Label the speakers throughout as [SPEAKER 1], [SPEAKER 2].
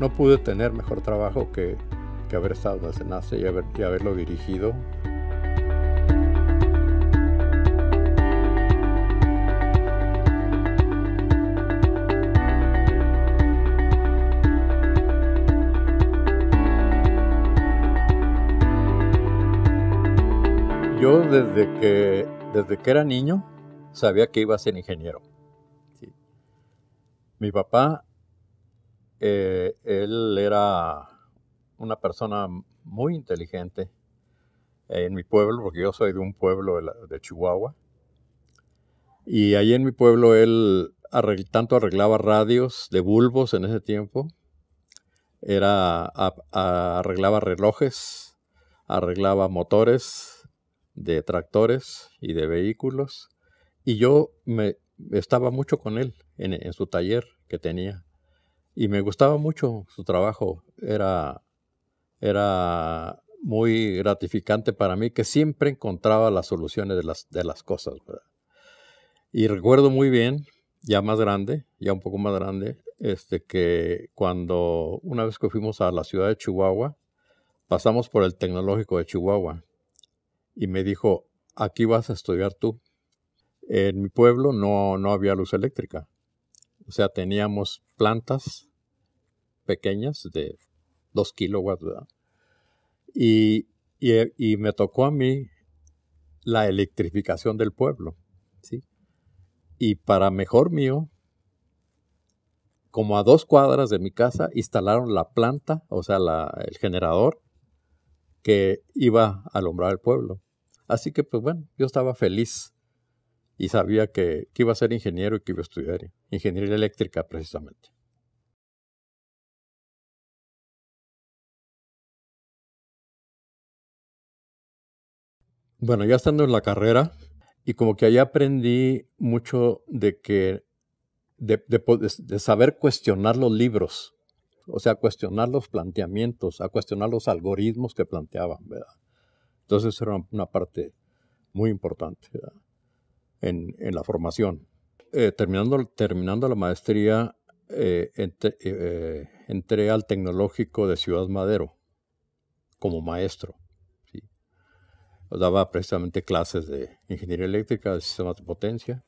[SPEAKER 1] no pude tener mejor trabajo que haber estado en el SENACE y haberlo dirigido. Yo desde que era niño sabía que iba a ser ingeniero. Sí. Mi papá, él era una persona muy inteligente en mi pueblo, porque yo soy de un pueblo de Chihuahua. Y ahí en mi pueblo él tanto arreglaba radios de bulbos en ese tiempo, arreglaba relojes, arreglaba motores de tractores y de vehículos, y yo estaba mucho con él en su taller que tenía, y me gustaba mucho su trabajo. Era muy gratificante para mí, que siempre encontraba las soluciones de las cosas, ¿verdad? Y recuerdo muy bien, ya un poco más grande, que cuando una vez que fuimos a la ciudad de Chihuahua, pasamos por el Tecnológico de Chihuahua, y me dijo: aquí vas a estudiar tú. En mi pueblo no había luz eléctrica. O sea, teníamos plantas pequeñas de 2 kilowatts, ¿verdad? Y me tocó a mí la electrificación del pueblo, ¿sí? Y para mejor mío, como a 2 cuadras de mi casa, instalaron la planta, o sea, el generador que iba a alumbrar el pueblo. Así que, pues bueno, yo estaba feliz y sabía que iba a ser ingeniero y que iba a estudiar ingeniería eléctrica precisamente. Bueno, ya estando en la carrera, y como que ahí aprendí mucho de saber cuestionar los libros, o sea, cuestionar los planteamientos, a cuestionar los algoritmos que planteaban, ¿verdad? Entonces era una parte muy importante, ¿verdad?, en la formación. Terminando la maestría, entré al Tecnológico de Ciudad Madero como maestro, ¿sí? Daba precisamente clases de ingeniería eléctrica, de sistemas de potencia.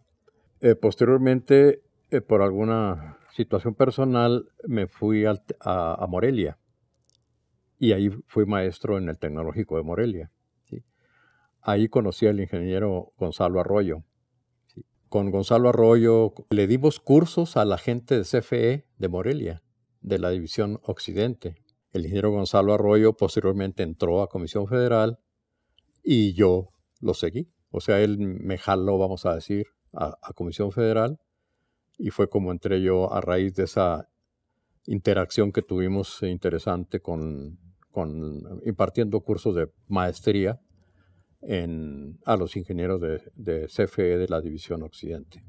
[SPEAKER 1] Posteriormente, por alguna situación personal, me fui a Morelia, y ahí fui maestro en el Tecnológico de Morelia, ¿sí? Ahí conocí al ingeniero Gonzalo Arroyo. ¿Sí? Con Gonzalo Arroyo le dimos cursos a la gente de CFE de Morelia, de la División Occidente. El ingeniero Gonzalo Arroyo posteriormente entró a Comisión Federal y yo lo seguí. O sea, él me jaló, vamos a decir, a Comisión Federal, y fue como entré yo a raíz de esa interacción que tuvimos interesante con impartiendo cursos de maestría a los ingenieros de CFE de la División Occidente.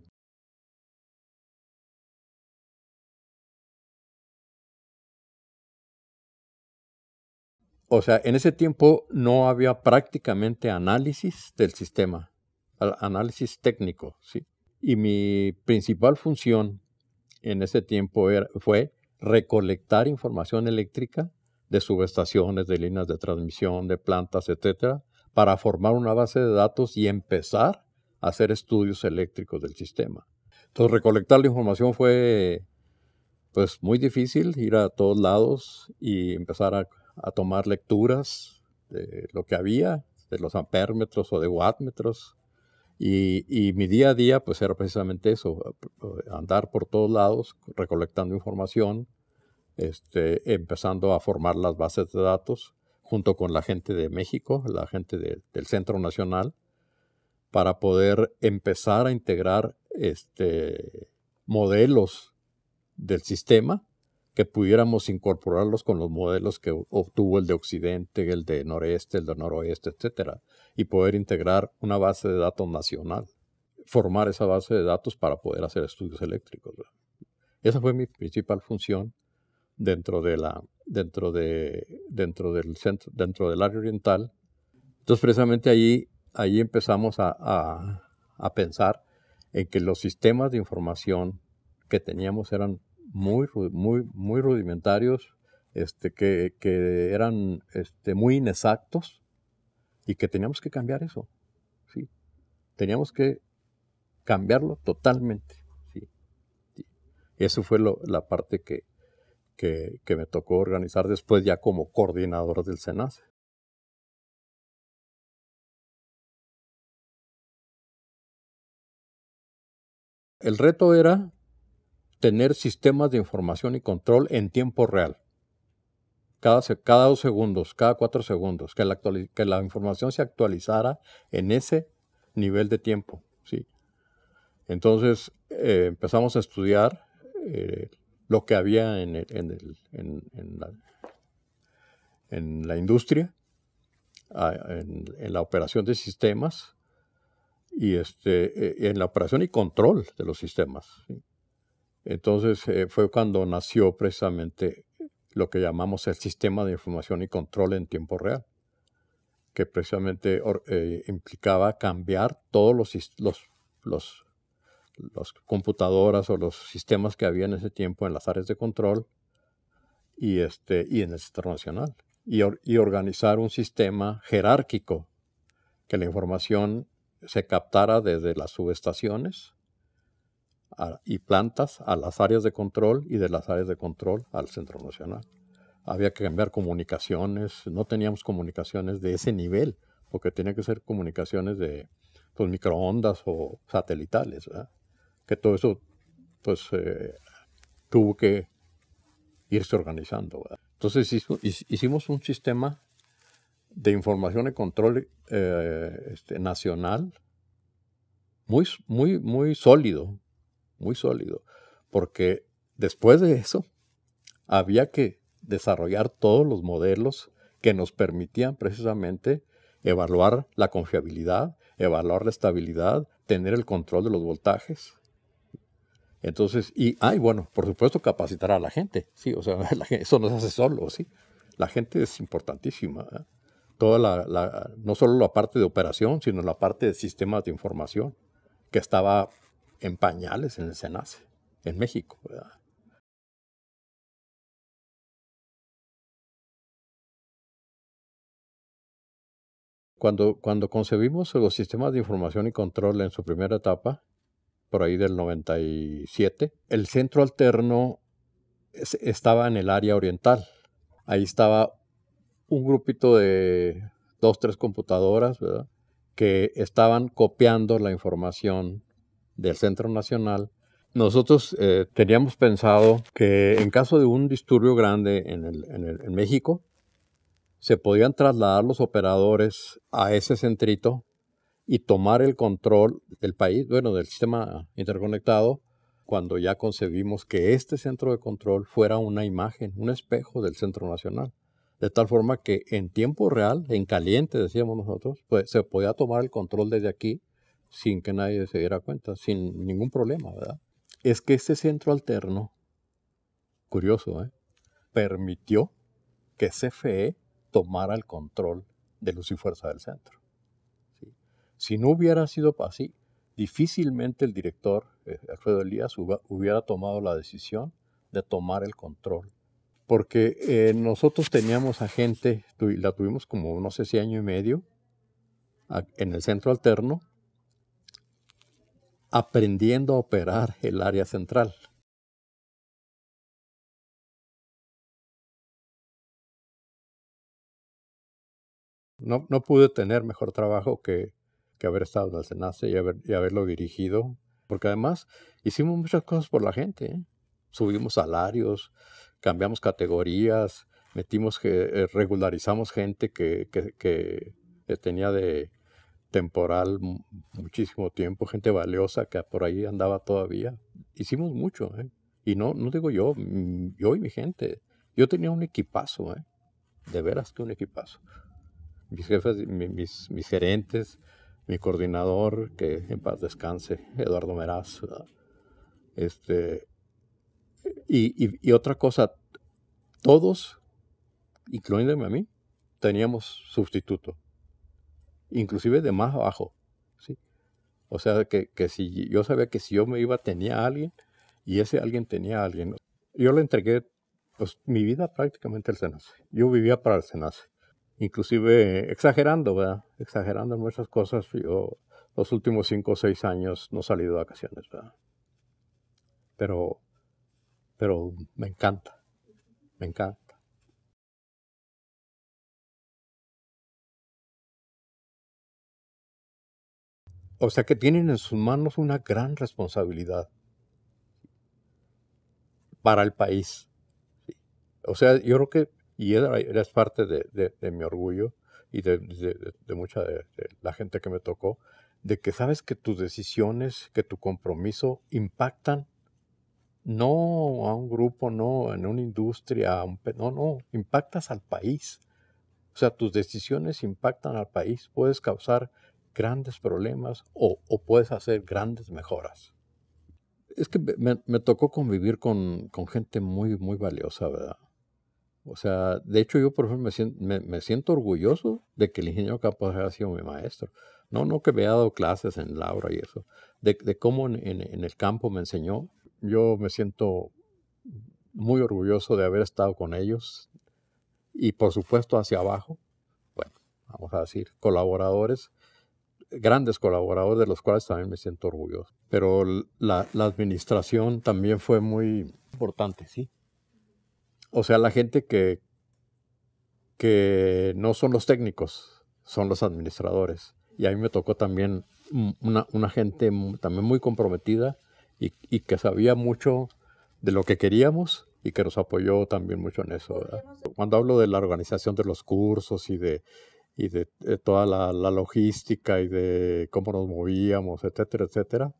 [SPEAKER 1] O sea, en ese tiempo no había prácticamente análisis del sistema, análisis técnico, ¿sí? Y mi principal función en ese tiempo fue recolectar información eléctrica de subestaciones, de líneas de transmisión, de plantas, etcétera, para formar una base de datos y empezar a hacer estudios eléctricos del sistema. Entonces, recolectar la información fue, pues, muy difícil, ir a todos lados y empezar a tomar lecturas de lo que había, de los ampérmetros o de wattmetros. Y mi día a día, pues, era precisamente eso: andar por todos lados recolectando información, empezando a formar las bases de datos junto con la gente de México, la gente del Centro Nacional, para poder empezar a integrar modelos del sistema que pudiéramos incorporarlos con los modelos que obtuvo el de Occidente, el de Noreste, el de Noroeste, etcétera, y poder integrar una base de datos nacional, formar esa base de datos para poder hacer estudios eléctricos, ¿verdad? Esa fue mi principal función dentro del área oriental. Entonces, precisamente ahí empezamos a pensar en que los sistemas de información que teníamos eran muy rudimentarios, que eran muy inexactos y que teníamos que cambiar eso, ¿sí? Teníamos que cambiarlo totalmente, ¿sí? Y eso fue la parte que me tocó organizar después ya como coordinador del SENACE. El reto era tener sistemas de información y control en tiempo real. Cada 2 segundos, cada 4 segundos, que la información se actualizara en ese nivel de tiempo, ¿sí? Entonces empezamos a estudiar lo que había en la industria, en la operación de sistemas y en la operación y control de los sistemas, ¿sí? Entonces fue cuando nació precisamente lo que llamamos el sistema de información y control en tiempo real, que precisamente implicaba cambiar todos los computadoras o los sistemas que había en ese tiempo en las áreas de control y en el Centro Nacional. Y organizar un sistema jerárquico, que la información se captara desde las subestaciones y plantas a las áreas de control y de las áreas de control al Centro Nacional. Había que cambiar comunicaciones, no teníamos comunicaciones de ese nivel, porque tenía que ser comunicaciones de microondas o satelitales, ¿verdad? Que todo eso pues tuvo que irse organizando, ¿verdad? Entonces hicimos un sistema de información y control nacional muy sólido, porque después de eso había que desarrollar todos los modelos que nos permitían precisamente evaluar la confiabilidad, evaluar la estabilidad, tener el control de los voltajes. Entonces, bueno, por supuesto capacitar a la gente, sí, o sea, eso no se hace solo, sí. La gente es importantísima, ¿eh? No solo la parte de operación, sino la parte de sistemas de información, que estaba en pañales en el SENACE, en México, ¿verdad? Cuando concebimos los sistemas de información y control en su primera etapa, por ahí del 97, el centro alterno estaba en el área oriental. Ahí estaba un grupito de 2, 3 computadoras, ¿verdad?, que estaban copiando la información del Centro Nacional. Nosotros teníamos pensado que en caso de un disturbio grande en México, se podían trasladar los operadores a ese centrito y tomar el control del país, bueno, del sistema interconectado, cuando ya concebimos que este centro de control fuera una imagen, un espejo del Centro Nacional. De tal forma que en tiempo real, en caliente, decíamos nosotros, pues se podía tomar el control desde aquí sin que nadie se diera cuenta, sin ningún problema, ¿verdad? Es que este centro alterno, curioso, permitió que CFE tomara el control de Luz y Fuerza del Centro. ¿Sí? Si no hubiera sido así, difícilmente el director, Alfredo Elías, hubiera tomado la decisión de tomar el control. Porque nosotros teníamos a gente, la tuvimos como no sé si año y medio, en el centro alterno, aprendiendo a operar el área central. No pude tener mejor trabajo que haber estado en el SENACE y haberlo dirigido, porque además hicimos muchas cosas por la gente, ¿eh? Subimos salarios, cambiamos categorías, regularizamos gente que tenía de temporal muchísimo tiempo, gente valiosa que por ahí andaba todavía. Hicimos mucho, ¿eh? Y no digo yo, yo y mi gente. Yo tenía un equipazo, ¿eh? De veras que un equipazo. Mis jefes, mis gerentes, mi coordinador, que en paz descanse, Eduardo Meraz, ¿verdad? Y otra cosa, todos, incluyéndome a mí, teníamos sustituto, inclusive de más abajo, ¿sí? O sea, que si yo sabía que si yo me iba tenía a alguien y ese alguien tenía a alguien. yo le entregué pues mi vida prácticamente al SENACE. Yo vivía para el SENACE. Inclusive exagerando, ¿verdad? Exagerando en muchas cosas. Yo los últimos 5 o 6 años no he salido de vacaciones, ¿verdad? Pero me encanta, me encanta. O sea que tienen en sus manos una gran responsabilidad para el país. ¿Sí? O sea, yo creo que, y eres parte de mi orgullo y de mucha de la gente que me tocó, de que sabes que tus decisiones, que tu compromiso impactan no a un grupo, no en una industria, no, impactas al país. O sea, tus decisiones impactan al país, puedes causar grandes problemas o puedes hacer grandes mejoras. Es que me tocó convivir con gente muy, muy valiosa, ¿verdad? O sea, de hecho yo, por ejemplo, me siento orgulloso de que el ingeniero Campos haya sido mi maestro. No que me haya dado clases en Laura y eso, de cómo en el campo me enseñó. Yo me siento muy orgulloso de haber estado con ellos y, por supuesto, hacia abajo, bueno, vamos a decir, colaboradores, grandes colaboradores de los cuales también me siento orgulloso. Pero la administración también fue muy importante, ¿sí? O sea, la gente que no son los técnicos, son los administradores. Y a mí me tocó también una gente también muy comprometida y que sabía mucho de lo que queríamos y que nos apoyó también mucho en eso, ¿verdad? Cuando hablo de la organización de los cursos y de toda la logística y de cómo nos movíamos, etcétera, etcétera,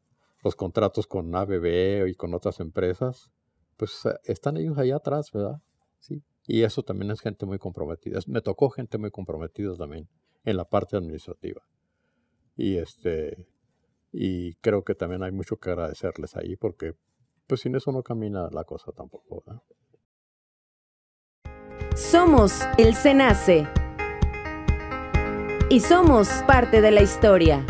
[SPEAKER 1] los contratos con ABB y con otras empresas, pues están ellos allá atrás, ¿verdad? Sí. Y eso también es gente muy comprometida. Me tocó gente muy comprometida también en la parte administrativa. Y creo que también hay mucho que agradecerles ahí porque pues sin eso no camina la cosa tampoco, ¿verdad?
[SPEAKER 2] Somos el SENACE y somos parte de la historia.